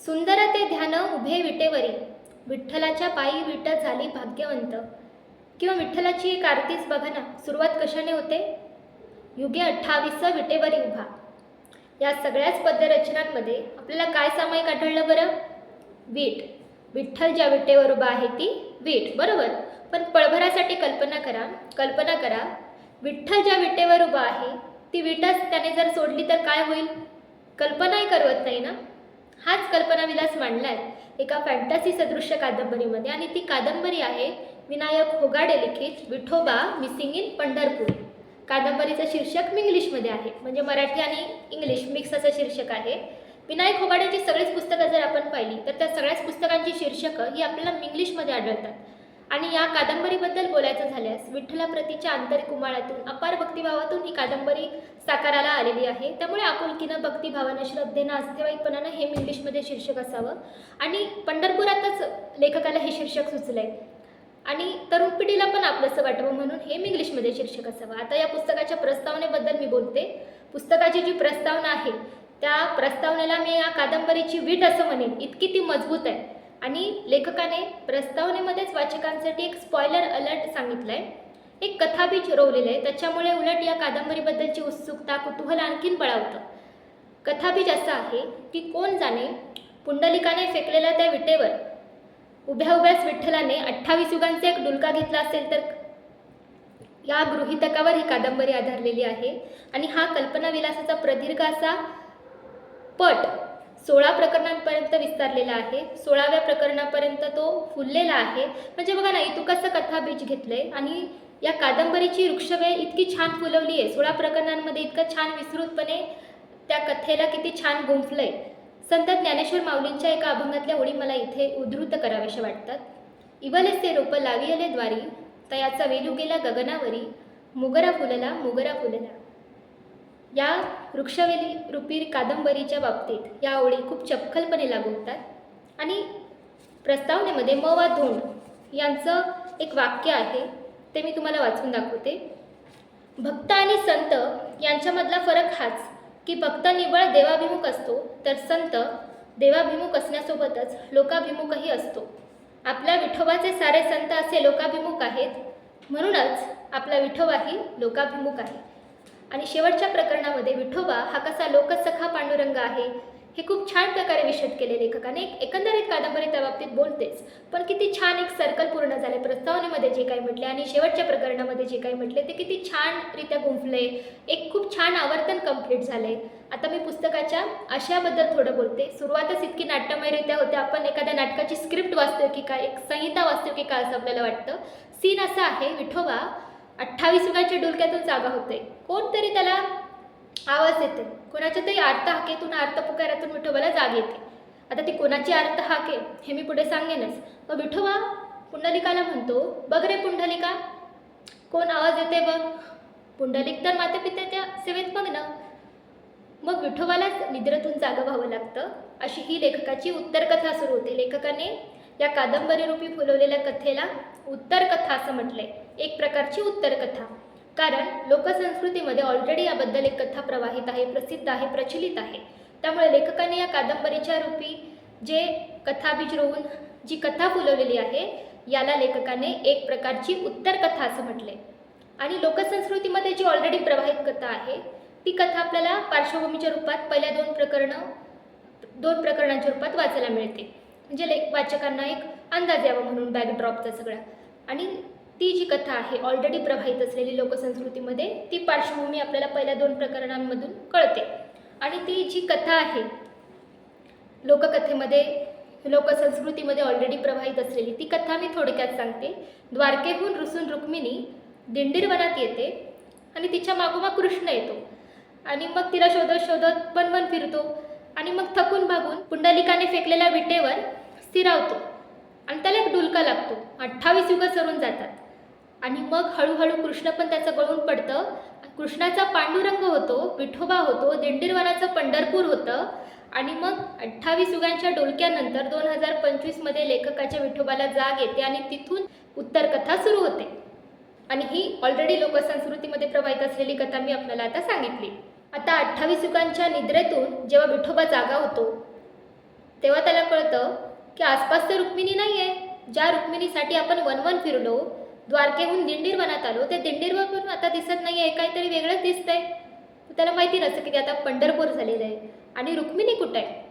सुंदर ते ध्यान उभे विटेवरी, विठ्ठलाच्या पायी विठ झाली भाग्यवंत. किंवा विठ्ठलाची एक आरतीच बघा ना, सुरुवात कशाने होते? युगे 28 विटेवरी उभा. या सगळ्याच पद्यरचनांमध्ये आपल्याला काय सामायिक आढळलं बरं? वीट. विठ्ठल ज्या विटेवर उभा आहे ती वीट, बरोबर. पण पळभरासाठी कल्पना करा, विठ्ठल ज्या विटेवर उभा आहे ती विटच त्याने जर सोडली तर काय होईल? कल्पनाही करवत नाही ना. हाच कल्पनाविलास मांडला आहे एका फॅन्टसी सदृश्य कादंबरीमध्ये, आणि ती कादंबरी आहे विनायक होगाडे लिखित विठोबा मिसिंग इन पंढरपूर. कादंबरीचं शीर्षक मिंग्लिशमध्ये आहे, म्हणजे मराठी आणि इंग्लिश मिक्स असं शीर्षक आहे. विनायक होगाडेची सगळीच पुस्तकं जर आपण पाहिली तर त्या सगळ्याच पुस्तकांची शीर्षकं ही आपल्याला मिंग्लिशमध्ये आढळतात. आणि या कादंबरीबद्दल बोलायचं झाल्यास विठ्ठलाप्रतीच्या आंतरिक उमाळ्यातून, अपार भक्तिभावातून ही कादंबरी साकाराला आलेली आहे. त्यामुळे आपुलकीनं, भक्तिभावानं, श्रद्धेनं, आस्थेवाईकपणानं हे इंग्लिशमध्ये शीर्षक असावं. आणि पंढरपुरातच लेखकाला हे शीर्षक सुचलं आहे, आणि तरुण पिढीला पण आपलंसं वाटावं म्हणून हे इंग्लिशमध्ये शीर्षक असावं. आता या पुस्तकाच्या प्रस्तावनेबद्दल मी बोलते. पुस्तकाची जी प्रस्तावना आहे त्या प्रस्तावनेला मी या कादंबरीची वीट असं म्हणेन, इतकी ती मजबूत आहे. आणि लेखकाने प्रस्तावनेमध्येच वाचकांसाठी एक स्पॉइलर अलर्ट सांगितलं आहे, एक कथाबीज रोवलेलं आहे. त्याच्यामुळे उलट या कादंबरीबद्दलची उत्सुकता, कुतूहल आणखीन बळावतं. कथाबीज असं आहे की कोण जाणे, पुंडलिकाने फेकलेल्या त्या विटेवर उभ्या उभ्याच विठ्ठलाने 28 युगांचा एक डुलका घेतला असेल तर, या गृहीतकावर ही कादंबरी आधारलेली आहे. आणि हा कल्पनाविलासाचा प्रदीर्घ असा पट 16 प्रकरणांपर्यंत विस्तारलेला आहे. 16व्या प्रकरणापर्यंत तो फुललेला आहे. म्हणजे बघा ना, इथं कसं कथाबीज घेतलंय आणि या कादंबरीची वृक्षवेल इतकी छान फुलवली आहे. 16 प्रकरणांमध्ये इतकं छान विस्तृतपणे त्या कथेला किती छान गुंफलंय. संत ज्ञानेश्वर माऊलींच्या एका अभंगातल्या ओळी मला इथे उद्धृत कराव्याशा वाटतात. इवलेसे रोप लावियले द्वारी, तयाचा वेलू गेला गगनावरी, मुगरा फुलला. या वृक्षवेली रूपी कादंबरीच्या बाबतीत या ओळी खूप चपखलपणे लागू होतात. आणि प्रस्तावनेमध्ये म वा धोंड यांचं एक वाक्य आहे, ते मी तुम्हाला वाचून दाखवते. भक्त आणि संत यांच्यामधला फरक हाच की भक्त निव्वळ देवाभिमुख असतो, तर संत देवाभिमुख असण्यासोबतच लोकाभिमुखही असतो. आपल्या विठोबाचे सारे संत असे लोकाभिमुख आहेत, म्हणूनच आपला विठोबाही लोकाभिमुख आहे. आणि शेवटच्या प्रकरणामध्ये विठोबा हा कसा लोकसखा पांडुरंग आहे हे खूप छान प्रकारे विशद केले लेखकाने. एकंदरीत कादंबरी त्या बाबतीत बोलतेच, पण किती छान एक सर्कल पूर्ण झाले. प्रस्तावनेमध्ये जे काही म्हटले आणि शेवटच्या प्रकरणामध्ये जे काही म्हटले ते किती छानरित्या गुंफले. एक खूप छान आवर्तन कंप्लीट झाले. आता मी पुस्तकाच्या आशयाबद्दल थोडं बोलते. सुरुवातच इतकी नाट्यमयरित्या होते, आपण एखाद्या नाटकाची स्क्रिप्ट वाचतोय की काय, एक संहिता वाचतोय की काय असं आपल्याला वाटतं. सीन असा आहे, विठोबा 28 युगाच्या डुलक्यातून जागा होते. कोणतरी त्याला आवाज येते, कोणाच्या तरी आर्त हाकेतून, आर्त पुकारातून विठोबाला जाग येते. आता ती कोणाची आर्त हाक आहे हे मी पुढे सांगेनच. मग विठोबा पुंडलिकाला म्हणतो, बघ रे पुंडलिका, कोण आवाज येते बघ. पुंडलिक तर मातापित्याच्या सेवेत मग्न. मग विठोबालाच निद्रेतून जागं व्हावं लागतं. अशी ही लेखकाची उत्तरकथा सुरू होते. लेखकाने या कादंबरीरूपी फुलवलेल्या कथेला उत्तरकथा असं म्हटलंय, एक प्रकारची उत्तरकथा. कारण लोकसंस्कृतीमध्ये ऑलरेडी याबद्दल एक कथा प्रवाहित आहे, प्रसिद्ध आहे, प्रचलित आहे. त्यामुळे लेखकाने या कादंबरीच्या रूपी जे कथाबीज रोवून जी कथा फुलवलेली आहे याला लेखकाने एक प्रकारची उत्तरकथा असं म्हटलंय. आणि लोकसंस्कृतीमध्ये जी ऑलरेडी प्रवाहित कथा आहे ती कथा आपल्याला पार्श्वभूमीच्या रूपात पहिल्या दोन प्रकरणांच्या रूपात वाचायला मिळते, म्हणजे वाचकांना एक अंदाज यावा म्हणून बॅकड्रॉपचा सगळा. आणि ती जी कथा आहे ऑलरेडी प्रवाहित असलेली लोकसंस्कृतीमध्ये, ती पार्श्वभूमी आपल्याला पहिल्या 2 प्रकरणांमधून कळते. आणि ती जी कथा आहे लोककथेमध्ये, लोकसंस्कृतीमध्ये ऑलरेडी प्रवाहित असलेली ती कथा मी थोडक्यात सांगते. द्वारकेहून रुसून रुक्मिणी दिंडीरवनात येते आणि तिच्या मागोमाग कृष्ण येतो. आणि मग तिला शोधत शोधत वन फिरतो. आणि मग थकून भागून पुंडलिकाने फेकलेल्या विटेवर स्थिरावतो आणि त्याला एक डुलका लागतो. 28 युग सरून जातात. आणि मग हळूहळू कृष्ण पण त्याचं गळून पडतं. कृष्णाचा पांडुरंग होतो, विठोबा होतो, दिंडीरवनाचं पंढरपूर होतं. आणि मग 28 युगांच्या डुलक्यानंतर 2025मध्ये लेखकाच्या विठोबाला जाग येते आणि तिथून उत्तरकथा सुरू होते. आणि ही ऑलरेडी लोकसंस्कृतीमध्ये प्रवाहित असलेली कथा मी आपल्याला आता सांगितली. आता 28 युगांच्या निद्रेतून जेव्हा विठोबा जागा होतो तेव्हा त्याला कळतं की आसपास तर रुक्मिणी नाही आहे. ज्या रुक्मिणीसाठी आपण वन फिरलो, द्वारकेहून दिंडीर वनात आलो, ते दिंडीरवर पण आता दिसत नाही आहे, काहीतरी वेगळंच दिसतंय. त्याला माहिती नसतं की ते आता पंढरपूर झालेलं आहे आणि रुक्मिणी कुठं आहे.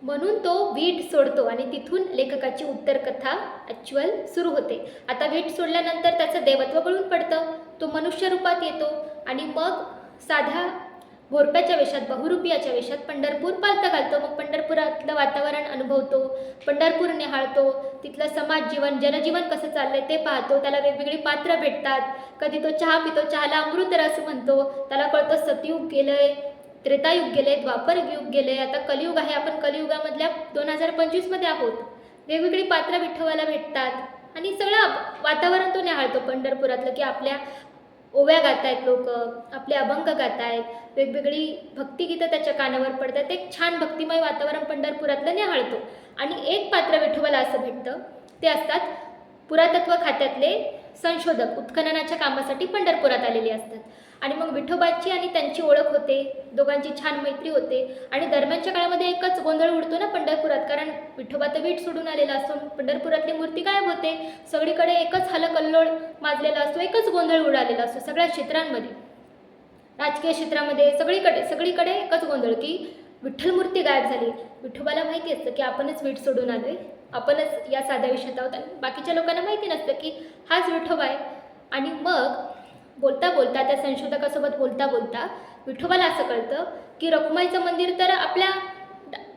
म्हणून तो वीट सोडतो आणि तिथून लेखकाची उत्तर कथा ॲक्च्युअल सुरू होते. आता वीट सोडल्यानंतर त्याचं देवत्व गळून पडतं, तो मनुष्य रूपात येतो आणि मग साध्या भोरप्याच्या वेशात, बहुरूपियाच्या वेशात पंढरपूर पालथं घालतो. मग पंढरपुरातलं वातावरण अनुभवतो, पंढरपूर निहाळतो, तिथलं समाज जीवन, जनजीवन कसं चाललंय ते पाहतो. त्याला वेगवेगळी पात्र भेटतात. कधी तो चहा पितो, चहाला अमृत रस म्हणतो. त्याला कळतं सतयुग गेलंय, त्रेतायुग गेले, द्वापर युग गेले, आता कलियुग आहे. आपण कलियुगामधल्या 2025मध्ये आहोत. वेगवेगळी पात्र विठ्ठलाला भेटतात आणि सगळं वातावरण तो निहाळतो पंढरपुरातलं, की आपल्या ओव्या गातायत लोक, आपले अभंग गातायत, वेगवेगळी भक्तिगीतं त्याच्या कानावर पडतात. एक छान भक्तिमय वातावरण पंढरपुरातलं निहाळतो. आणि एक पात्र विठोबाला असं भेटतं, ते असतात पुरातत्व खात्यातले संशोधक, उत्खननाच्या कामासाठी पंढरपुरात आलेले असतात. आणि मग विठोबाची आणि त्यांची ओळख होते, दोघांची छान मैत्री होते. आणि दरम्यानच्या काळामध्ये एकच गोंधळ उडतो ना पंढरपुरात, कारण विठोबा तर वीट सोडून आलेला असतो, पंढरपुरातली मूर्ती गायब होते. सगळीकडे एकच हलकल्लोळ माजलेला असतो, एकच गोंधळ उडालेला असतो सगळ्या क्षेत्रांमध्ये, राजकीय क्षेत्रामध्ये, सगळीकडे एकच गोंधळ की विठ्ठल मूर्ती गायब झाली. विठोबाला माहिती असतं की आपणच वीट सोडून आलोय, आपणच या साध्या विषयात आहोत, आणि बाकीच्या लोकांना माहिती नसतं की हाच विठोबा आहे. आणि मग बोलता बोलता, त्या संशोधकासोबत बोलता बोलता विठोबाला असं कळतं की रखुमाईचं मंदिर तर आपल्या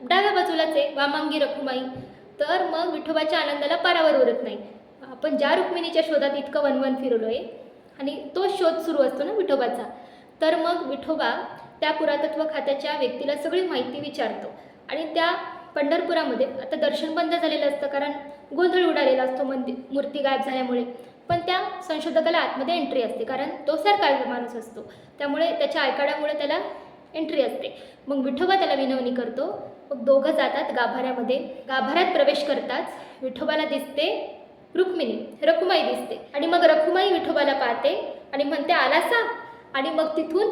डाव्या बाजूलाच आहे, वामांगी रखुमाई. तर मग विठोबाच्या आनंदाला पारावर उरत नाही. आपण ज्या रुक्मिणीच्या शोधात इतकं वनवन फिरलोय आणि तो शोध सुरू असतो ना विठोबाचा, तर मग विठोबा त्या पुरातत्व खात्याच्या व्यक्तीला सगळी माहिती विचारतो. आणि त्या पंढरपुरामध्ये आता दर्शन बंद झालेलं असतं, कारण गोंधळ उडालेला असतो मूर्ती गायब झाल्यामुळे. पण त्या संशोधकाला आतमध्ये एंट्री असते, कारण तो सरकारी माणूस असतो, त्यामुळे त्याच्या आयकाड्यामुळे त्याला एंट्री असते. मग विठोबा त्याला विनवणी करतो. मग दोघं जातात गाभाऱ्यामध्ये. गाभाऱ्यात प्रवेश करताच विठोबाला दिसते रखुमाई दिसते. आणि मग रखुमाई विठोबाला पाहते आणि म्हणते, आलासा? आणि मग तिथून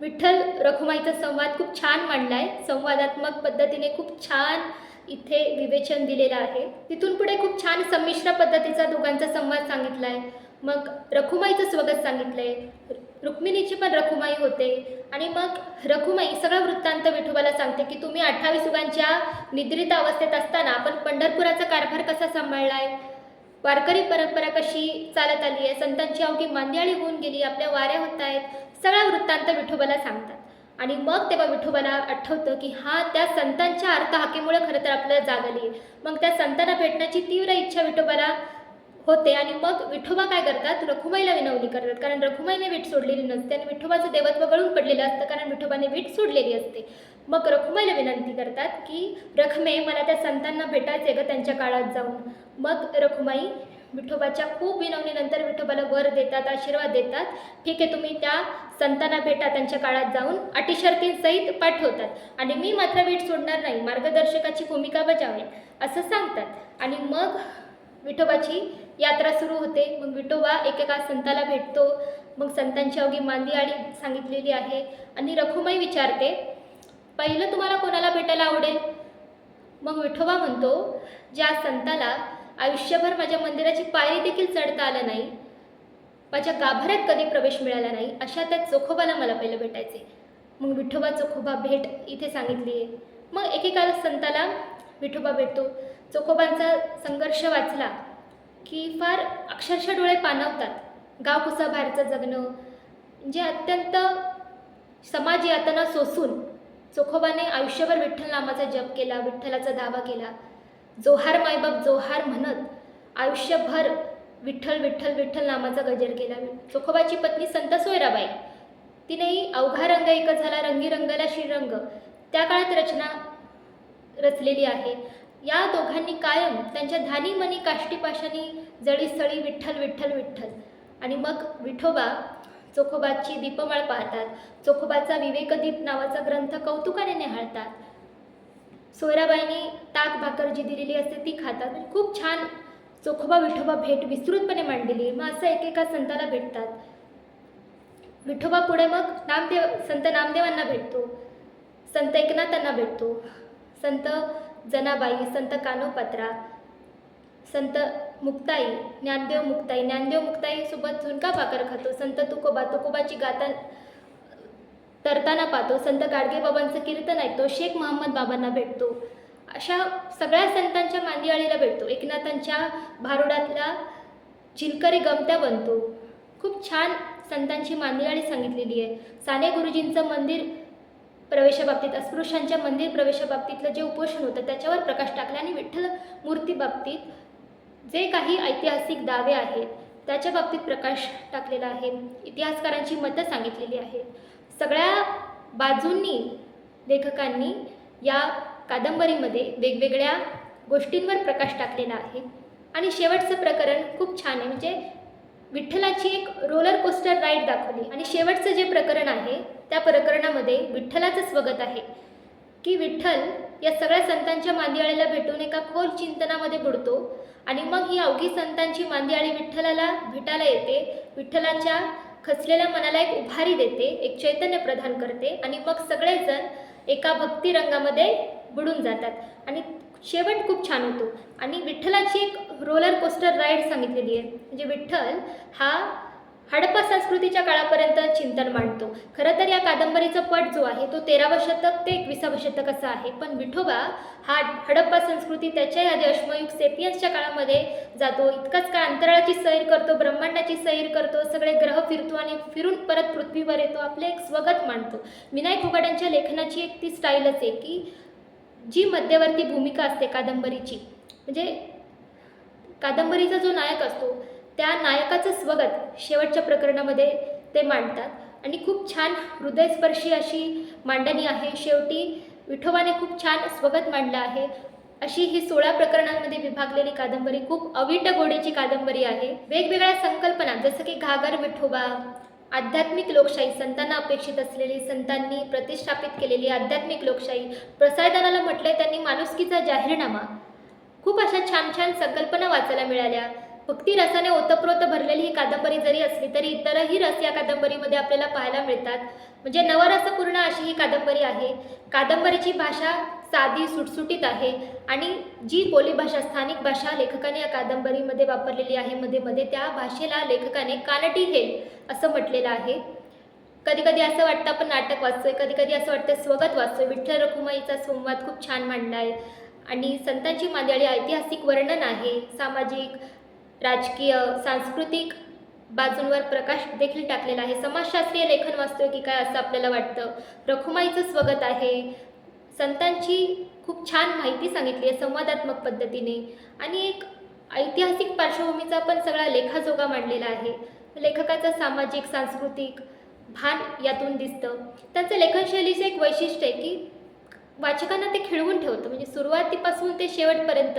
विठ्ठल रखुमाईचा संवाद खूप छान मांडला आहे, संवादात्मक पद्धतीने खूप छान इथे विवेचन दिलेलं आहे. तिथून पुढे खूप छान संमिश्र पद्धतीचा दोघांचा संवाद सांगितला आहे. मग रखुमाईचं स्वगत सांगितलं आहे, रुक्मिणीची पण रखुमाई होते. आणि मग रखुमाई सगळा वृत्तांत विठोबाला सांगते की तुम्ही 28 युगांच्या निद्रित अवस्थेत असताना आपण पंढरपुराचा कारभार कसा सांभाळला आहे, वारकरी परंपरा कशी चालत आली आहे, संतांची अवघी मांदियाळी होऊन गेली, आपल्या वाऱ्या होत आहेत, सगळा वृत्तांत विठोबाला सांगतात. आणि मग तेव्हा विठोबाला आठवतं की हा त्या संतांच्या अर्थहाकेमुळे खरं तर आपल्याला जाग आली आहे. मग त्या संतांना भेटण्याची तीव्र इच्छा विठोबाला होते. आणि मग विठोबा काय करतात, रखुमाईला विनवणी करतात, कारण रखुमाईने वीट सोडलेली नसते आणि विठोबाचं देवत्व गळून पडलेलं असतं, कारण विठोबाने वीट सोडलेली असते. मग रखुमाईला विनंती करतात की रखमे, मला त्या संतांना भेटायचं आहे ग, त्यांच्या काळात जाऊन. मग रखुमाई विठोबाच्या खूप विनवणीनंतर विठोबाला वर देतात, आशीर्वाद देतात. ठीक आहे, तुम्ही त्या संतांना भेटा, त्यांच्या काळात जाऊन, अटीशर्तींसहित पाठवतात. आणि मी मात्र वीट सोडणार नाही, मार्गदर्शकाची भूमिका बजावेन असं सांगतात. आणि मग विठोबाची यात्रा सुरू होते. मग विठोबा एकेका संताला भेटतो. मग संतांची अवघी मांदियाळी सांगितलेली आहे. आणि रखुमाई विचारते, पहिलं तुम्हाला कोणाला भेटायला आवडेल? मग विठोबा म्हणतो, ज्या संताला आयुष्यभर माझ्या मंदिराची पायरी देखील चढता आलं नाही, माझ्या गाभाऱ्यात कधी प्रवेश मिळाला नाही, अशा त्या चोखोबाला मला पहिलं भेटायचे. मग विठोबा चोखोबा भेट इथे सांगितली आहे. मग एकेका संताला विठोबा भेटतो. चोखोबांचा संघर्ष वाचला की फार अक्षरशः डोळे पाणावतात. गावकुसाबाहेरचं जगणं, म्हणजे अत्यंत समाज यातना सोसून चोखोबाने आयुष्यभर विठ्ठल नामाचा जप केला, विठ्ठलाचा धावा केला. जोहार मायबाप जोहार म्हणत आयुष्यभर विठ्ठल विठ्ठल विठ्ठल नामाचा गजर केला. चोखोबाची पत्नी संत सोयराबाई, तिनेही अवघा रंग एकच झाला, रंगी रंगला श्रीरंग, त्या काळात रचना रचलेली आहे. या दोघांनी कायम त्यांच्या धानी मनी काष्टीपाशानी जळीस्थळी विठ्ठल विठ्ठल विठ्ठल. आणि मग विठोबा चोखोबाची दीपमाळ पाहतात, चोखोबाचा विवेकदीप नावाचा ग्रंथ कौतुकाने निहाळतात. सोयराबाईंनी ताक भाकर जी दिलेली असते ती खातात. खूप छान चोखोबा विठोबा भेट विस्तृतपणे मांडलेली. मग असं एकेका संताला भेटतात. विठोबा पुढे मग संत नामदेवांना भेटतो, संत एकनाथांना भेटतो, संत जनाबाई, संत कानोपात्रा, संत मुक्ताई, ज्ञानदेव मुक्ताई सोबत झुणका भाकर खातो, संत तुकोबाची गाथा तरताना पाहतो, संत गाडगेबाबांचं कीर्तन ऐकतो, शेख महम्मद बाबांना भेटतो. अशा सगळ्या संतांच्या मांदियाळीला भेटतो. एकनाथांच्या भारुडातला चिलकरी गमत्या बनतो. खूप छान संतांची मांदियाळी सांगितलेली आहे. साने गुरुजींचं मंदिर प्रवेशाबाबतीत, अस्पृश्यांच्या मंदिर प्रवेशाबाबतीतलं जे उपोषण होतं त्याच्यावर प्रकाश टाकला आणि विठ्ठल मूर्तीबाबतीत जे काही ऐतिहासिक दावे आहेत त्याच्या बाबतीत प्रकाश टाकलेला आहे. इतिहासकारांची मतं सांगितलेली आहेत. सगळ्या बाजूंनी लेखकांनी या कादंबरीमध्ये वेगवेगळ्या गोष्टींवर प्रकाश टाकलेला आहे. आणि शेवटचं प्रकरण खूप छान आहे. म्हणजे विठ्ठलाची एक रोलर कोस्टर राईड दाखवली. आणि शेवटचं जे प्रकरण आहे त्या प्रकरणामध्ये विठ्ठलाचं स्वगत आहे की विठ्ठल या सगळ्या संतांच्या मांदियाळीला भेटून एका खोल चिंतनामध्ये बुडतो आणि मग ही अवघी संतांची मांदियाळी विठ्ठलाला भेटायला येते. विठ्ठलाच्या खचलेल्या मनाला एक उभारी देते, एक चैतन्य प्रदान करते आणि मग सगळेजण एका भक्तिरंगामध्ये बुडून जातात आणि शेवट खूप छान होतो. आणि विठ्ठलाची एक रोलर कोस्टर राईड सांगितलेली आहे. म्हणजे विठ्ठल हा हडप्पा संस्कृतीच्या काळापर्यंत चिंतन मांडतो. खरं तर या कादंबरीचा पट जो आहे तो 13वे शतक ते 21वे शतक असा आहे. पण विठोबा हा हडप्पा संस्कृती त्याच्या आधी अश्मयुग सेपियन्सच्या काळामध्ये जातो. इतकंच काय अंतराळाची सैर करतो, ब्रह्मांडाची सैर करतो, सगळे ग्रह फिरतो आणि फिरून परत पृथ्वीवर येतो, आपले एक स्वगत मांडतो. विनायक फुगाड्यांच्या लेखनाची एक ती स्टाईलच आहे की जी मध्यवर्ती भूमिका असते कादंबरीची, म्हणजे कादंबरीचा जो नायक असतो त्या नायकाचं स्वगत शेवटच्या प्रकरणामध्ये ते मांडतात आणि खूप छान हृदयस्पर्शी अशी मांडणी आहे. शेवटी विठोबाने खूप छान स्वगत मांडलं आहे. अशी ही 16 प्रकरणांमध्ये विभागलेली कादंबरी खूप अवीट गोडीची कादंबरी आहे. वेगवेगळ्या संकल्पना जसं की घागर विठोबा, आध्यात्मिक लोकशाही, संतांना अपेक्षित असलेली, संतांनी प्रतिष्ठापित केलेली आध्यात्मिक लोकशाही, प्रसायदानाला म्हटलंय त्यांनी माणुसकीचा जाहीरनामा, खूप अशा छान छान संकल्पना वाचायला मिळाल्या. भक्ती रसाने ओतप्रोत भरलेली ही कादंबरी जरी असली तरी इतरही रस या कादंबरीमध्ये आपल्याला पाहायला मिळतात. म्हणजे नवरसपूर्ण अशी ही कादंबरी आहे. कादंबरीची भाषा साधी सुटसुटीत आहे आणि जी बोलीभाषा, स्थानिक भाषा लेखकाने या कादंबरीमध्ये वापरलेली आहे मध्ये त्या भाषेला लेखकाने कानटी हेल असं म्हटलेलं आहे. कधी कधी असं वाटतं आपण नाटक वाचतोय, कधी कधी असं वाटतं स्वगत वाचतोय. विठ्ठल रखुमाईचा संवाद खूप छान मांडला आहे आणि संतांची मांदियाळी ऐतिहासिक वर्णन आहे. सामाजिक, राजकीय, सांस्कृतिक बाजूंवर प्रकाश देखील टाकलेला आहे. समाजशास्त्रीय लेखन वाचतोय की काय असं आपल्याला वाटतं. रखुमाईचं स्वगत आहे. संतांची खूप छान माहिती सांगितली आहे संवादात्मक पद्धतीने आणि एक ऐतिहासिक पार्श्वभूमीचा पण सगळा लेखाजोगा मांडलेला आहे. लेखकाचं सामाजिक, सांस्कृतिक भान यातून दिसतं. त्यांचं लेखनशैलीचं एक वैशिष्ट्य आहे की वाचकांना ते खिळवून ठेवतं. म्हणजे सुरुवातीपासून ते शेवटपर्यंत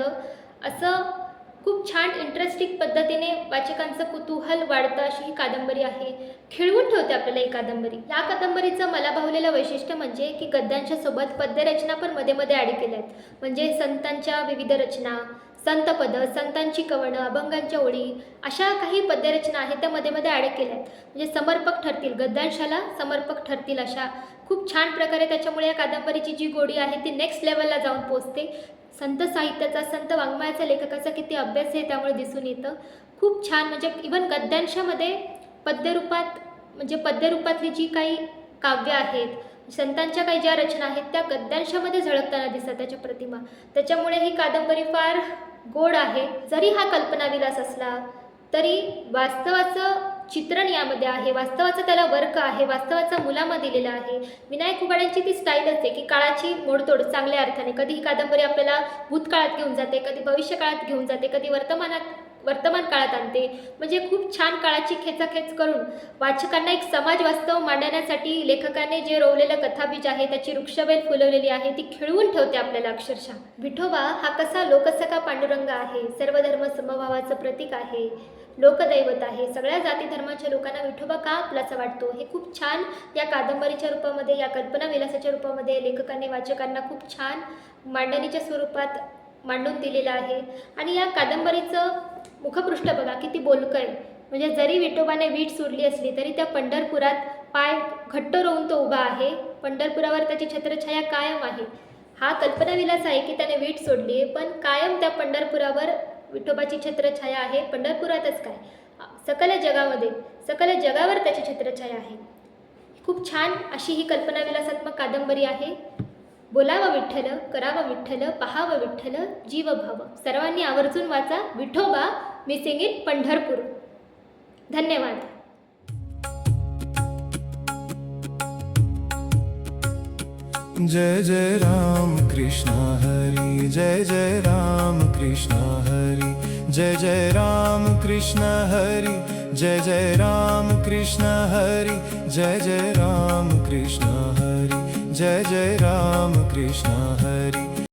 असं खूप छान इंटरेस्टिंग पद्धतीने वाचकांचं कुतूहल वाढतं अशी ही कादंबरी आहे. खिळवून ठेवते आपल्याला ही कादंबरी. या कादंबरीचं मला भावलेलं वैशिष्ट्य म्हणजे की गद्यांच्या सोबत पद्यरचना पण मध्ये ॲड केल्या आहेत. म्हणजे संतांच्या विविध रचना, संतपद, संतांची कवनं, अभंगांच्या ओळी, अशा काही पद्यरचना आहेत त्या मध्ये ॲड केल्या आहेत. म्हणजे समर्पक ठरतील, गद्यांशाला समर्पक ठरतील अशा खूप छान प्रकारे. त्याच्यामुळे या कादंबरीची जी गोडी आहे ती नेक्स्ट लेवलला जाऊन पोचते. संत साहित्याचा, संत वाङ्मयाचा लेखकाचा किती अभ्यास आहे त्यामुळे दिसून येतं. खूप छान. म्हणजे इवन गद्यांशामध्ये पद्यरूपात, म्हणजे पद्यरूपातली जी काही काव्य आहेत, संतांच्या काही ज्या रचना आहेत त्या गद्यांशामध्ये झळकताना दिसतात त्याच्या प्रतिमा. त्याच्यामुळे ही कादंबरी फार गोड आहे. जरी हा कल्पनाविलास असला तरी वास्तवाचं चित्रण यामध्ये आहे, वास्तवाचा त्याला वर्क आहे, वास्तवाचा मुलामा दिलेला आहे. विनायक फुगाड्यांची ती स्टाईलच आहे की काळाची मोडतोड चांगल्या अर्थाने. कधी ही कादंबरी आपल्याला भूतकाळात घेऊन जाते, कधी भविष्यकाळात घेऊन जाते, कधी वर्तमान काळात आणते. म्हणजे खूप छान काळाची खेचाखेच करून वाचकांना एक समाज वास्तव मांडण्यासाठी लेखकाने जे रोवलेलं कथाबीज आहे, त्याची वृक्षवेल फुलवलेली आहे, ती खिळवून ठेवते आपल्याला अक्षरशः. विठोबा हा कसा लोकसखा पांडुरंग आहे, सर्वधर्म समभावाचं प्रतीक आहे, लोकदैवत आहे. सगळ्या जाती धर्माच्या लोकांना विठोबा का आपलासा वाटतो हे खूप छान या कादंबरीच्या रूपामध्ये, या कल्पनाविलासाच्या रूपामध्ये लेखकाने वाचकांना खूप छान मांडणीच्या स्वरूपात मांडून दिलेलं आहे. आणि या कादंबरीचं मुखपृष्ठ बघा किती बोलकं आहे. म्हणजे जरी विठोबाने वीट सोडली असली तरी त्या पंढरपुरात पाय घट्ट रोवून तो उभा आहे. पंढरपुरावर त्याची छत्रछाया कायम आहे. हा कल्पनाविलास आहे की त्याने वीट सोडली आहे, पण कायम त्या पंढरपुरावर विठोबाची छत्रछाया आहे. पंढरपुरातच काय, सकल जगावर त्याची छत्रछाया आहे. खूप छान अशी ही कल्पनाविलासात्मक कादंबरी आहे. बोलावं विठ्ठल, करावं विठ्ठल, पाहावं विठ्ठल, जीव भाव. सर्वांनी आवर्जून वाचा. Vithoba missing in Pandharpur. धन्यवाद. जय जय राम कृष्ण हरी, जय जय राम कृष्ण हरी, जय जय राम कृष्ण हरी, जय जय राम कृष्ण हरी, जय जय राम कृष्ण हरी, जय जय राम कृष्ण हरी.